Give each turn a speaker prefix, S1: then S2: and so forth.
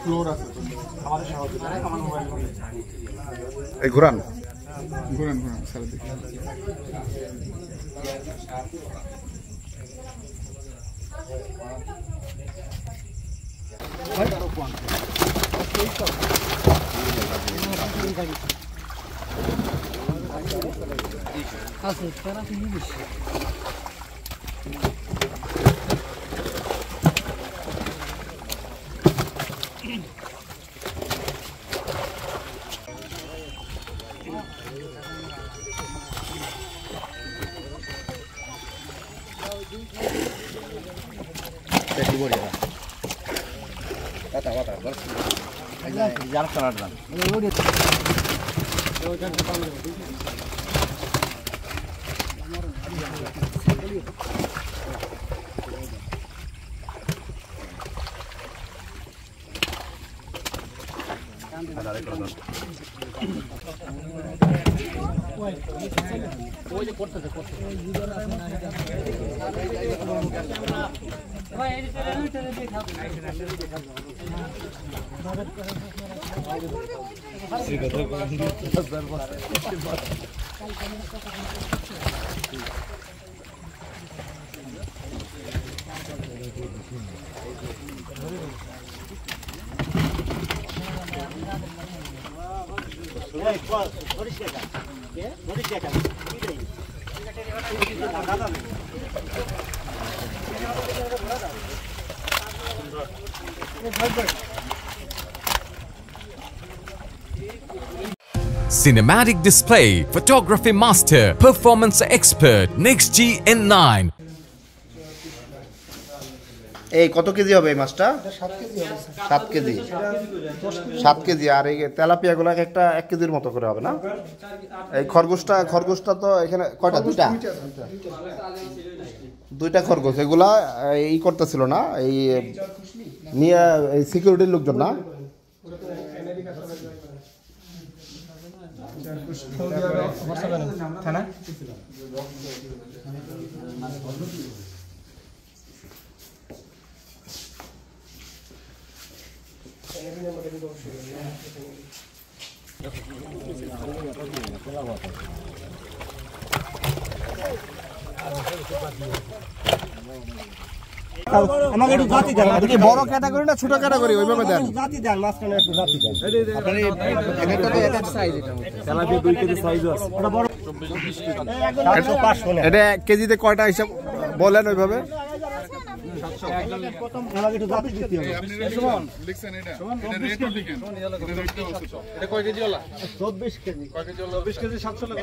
S1: Floor আছে আমাদের সহজে আমার মোবাইল
S2: এই ঘুরান
S1: ঘুরান ঘুরান সারা দিকে
S3: আছে তারা কি নিবিস
S4: Cinematic display, photography master, performance expert, NextG N9.
S2: এই কত কেজি হবে এই মাছটা? 7 কেজি। 7 কেজি। আর এই তেলাপিয়াগুলো একটা 1 কেজির মতো করে হবে না? এই খরগোশটা তো এখানে কয়টা? দুইটা খরগোশ। এগুলা এই করতেছিল না, এই নিয়ে এই সিকিউরিটির লোকজন না?
S5: আমাকে একটু জাতি দেন।
S2: আপনি কি বড় ক্যাটাগরি না ছোট ক্যাটাগরি ওইভাবে দেন?
S5: জাতি দেন, মাঝখানে একটু জাতি দেন।
S2: আপনার এটা সাইজ, এটা
S5: তেলাপিয়া 2 কেজি সাইজও আছে। ওটা বড় 500 না।
S2: এটা কেজিতে কয়টা হিসাব বলেন ওইভাবে?
S5: আমাকে একটু জাতি দিতে হবে।
S1: লিখছেন এটা এটা রেটও লিখেন এটা রেটও আছে। এটা কয় কেজি হলো?
S5: 24 কেজি।
S1: কয় কেজি হলো? 20 কেজি 700 টাকা।